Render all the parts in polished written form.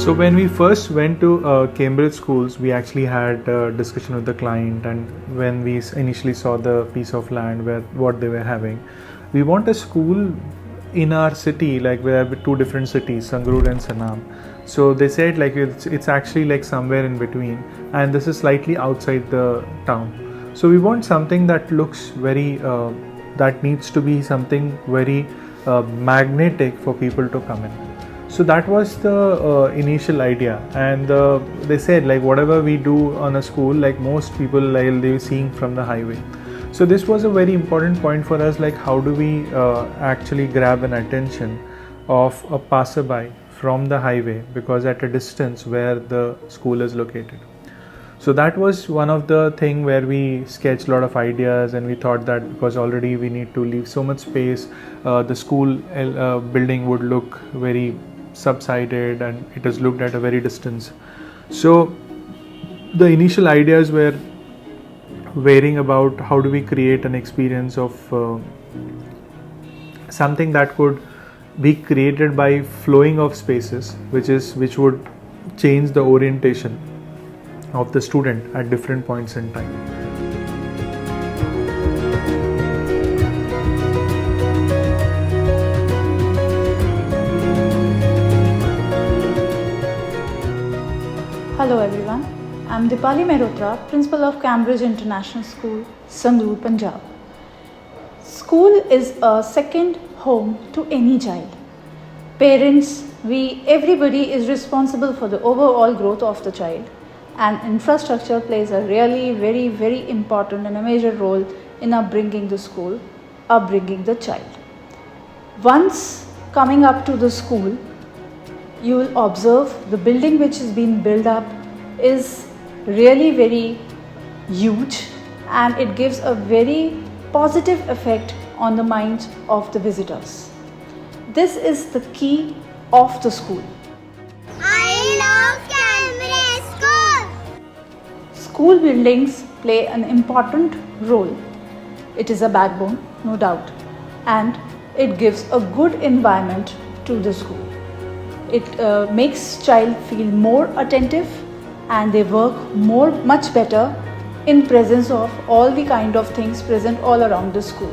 So when we first went to Cambridge schools, we actually had a discussion with the client, and when we initially saw the piece of land where what they were having, we want a school in our city, like we have two different cities, Sangrur and Sanam. So they said like it's actually like somewhere in between, and this is slightly outside the town. So we want something that looks very that needs to be something very magnetic for people to come in. So that was the initial idea, and they said like whatever we do on a school, like most people like they're seeing from the highway. So this was a very important point for us, like how do we actually grab an attention of a passerby from the highway, because at a distance where the school is located. So that was one of the thing where we sketched a lot of ideas, and we thought that because already we need to leave so much space, the school building would look very subsided, and it is looked at a very distance. So the initial ideas were varying about how do we create an experience of something that could be created by flowing of spaces, which would change the orientation of the student at different points in time. Hello everyone, I am Dipali Mehrotra, Principal of Cambridge International School, Sangrur, Punjab. School is a second home to any child. Parents, everybody is responsible for the overall growth of the child, and infrastructure plays a really very important and a major role in upbringing the school, upbringing the child. Once coming up to the school, you will observe the building which is being built up is really very huge, and it gives a very positive effect on the minds of the visitors. This is the key of the school. I love Cambridge School. School buildings play an important role. It is a backbone, no doubt, and it gives a good environment to the school. It makes child feel more attentive, and they work much better in presence of all the kind of things present all around the school.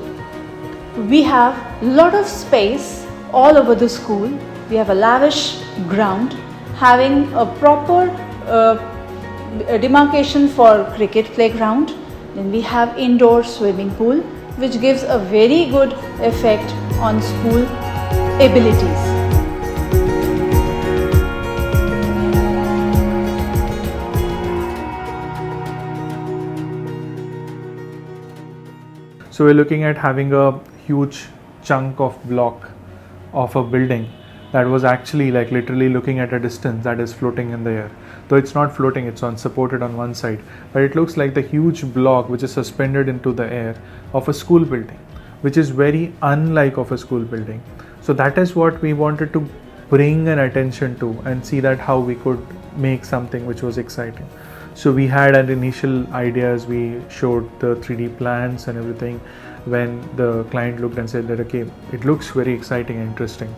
We have lot of space all over the school. We have a lavish ground having a proper demarcation for cricket playground. Then we have indoor swimming pool, which gives a very good effect on school abilities. So we're looking at having a huge chunk of block of a building that was actually like literally looking at a distance that is floating in the air. Though it's not floating, it's supported on one side, but it looks like the huge block which is suspended into the air of a school building, which is very unlike of a school building. So that is what we wanted to bring an attention to and see that how we could make something which was exciting. So we had an initial ideas, we showed the 3D plans and everything. When the client looked and said that okay, it looks very exciting and interesting,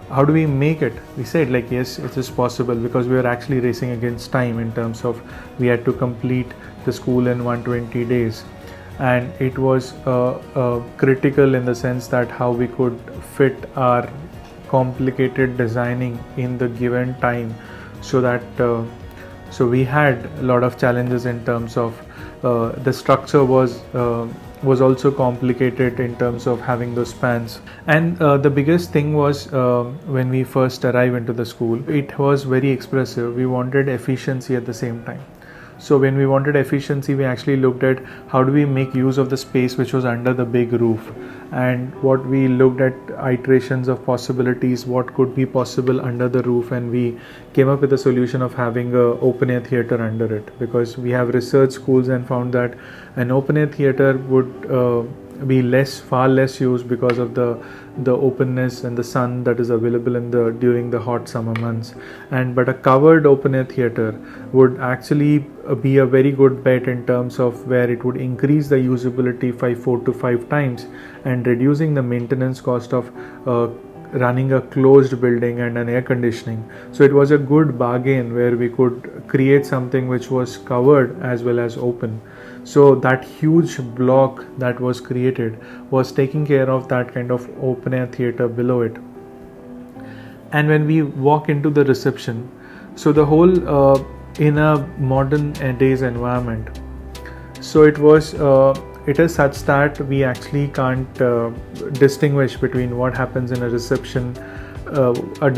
how do we make it? We said like yes, it is possible, because we were actually racing against time in terms of we had to complete the school in 120 days, and it was critical in the sense that how we could fit our complicated designing in the given time, so that so we had a lot of challenges in terms of the structure was also complicated in terms of having those spans. And the biggest thing was when we first arrived into the school, it was very expressive. We wanted efficiency at the same time. So when we wanted efficiency, we actually looked at how do we make use of the space which was under the big roof, and what we looked at iterations of possibilities, what could be possible under the roof, and we came up with a solution of having a open air theater under it, because we have researched schools and found that an open air theater would be far less used because of the openness and the sun that is available during the hot summer months. But a covered open air theater would actually be a very good bet in terms of where it would increase the usability by 4 to 5 times, and reducing the maintenance cost of running a closed building and an air conditioning. So it was a good bargain where we could create something which was covered as well as open. So that huge block that was created was taking care of that kind of open air theater below it. And when we walk into the reception, so the whole in a modern days environment, so it is such that we actually can't distinguish between what happens in a reception, a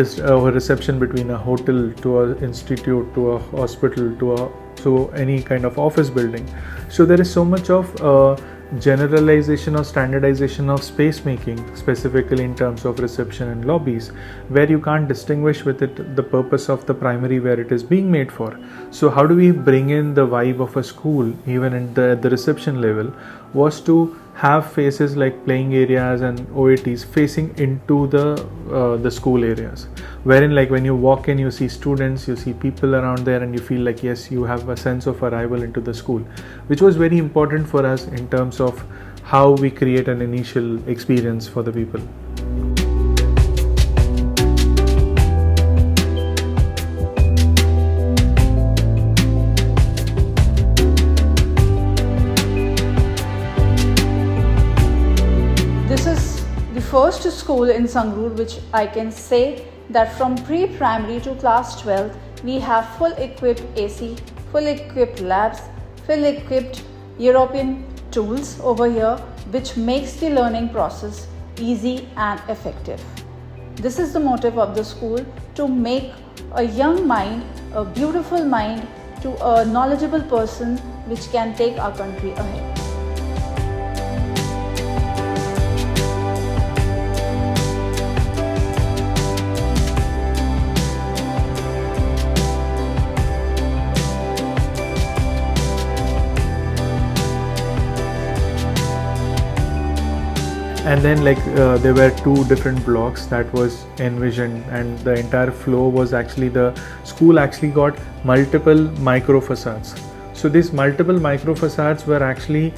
reception between a hotel to an institute to a hospital to any kind of office building. So there is so much of generalization or standardization of space making, specifically in terms of reception and lobbies, where you can't distinguish with it the purpose of the primary where it is being made for. So how do we bring in the vibe of a school even in the reception level was to have faces like playing areas and OATs facing into the school areas, wherein like when you walk in you see students, you see people around there, and you feel like yes, you have a sense of arrival into the school, which was very important for us in terms of how we create an initial experience for the people. This is the first school in Sangrur which I can say that from pre-primary to class 12 we have full equipped AC, full equipped labs, full equipped European tools over here, which makes the learning process easy and effective. This is the motive of the school, to make a young mind, a beautiful mind, to a knowledgeable person which can take our country ahead. And then there were two different blocks that was envisioned, and the entire flow was actually, the school actually got multiple micro facades. So these multiple micro facades were actually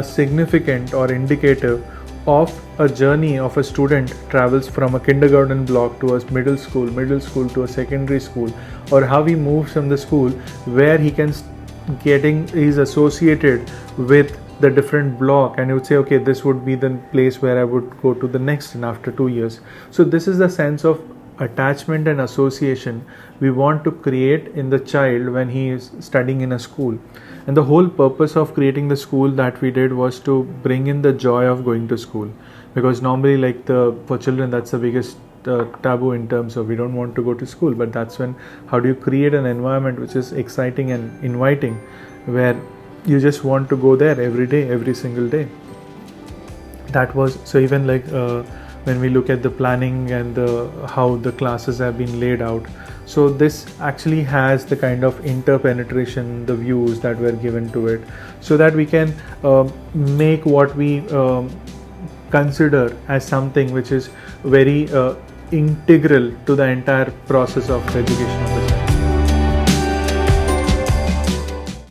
significant or indicative of a journey of a student travels from a kindergarten block to a middle school to a secondary school, or how he moves from the school where he can is associated with the different block, and you would say, okay, this would be the place where I would go to the next and after 2 years. So this is the sense of attachment and association we want to create in the child when he is studying in a school. And the whole purpose of creating the school that we did was to bring in the joy of going to school, because normally for children that's the biggest taboo in terms of we don't want to go to school. But that's when, how do you create an environment which is exciting and inviting, where you just want to go there every day, every single day. That was, so even when we look at the planning and how the classes have been laid out, so this actually has the kind of interpenetration, the views that were given to it, so that we can make what we consider as something which is very integral to the entire process of education.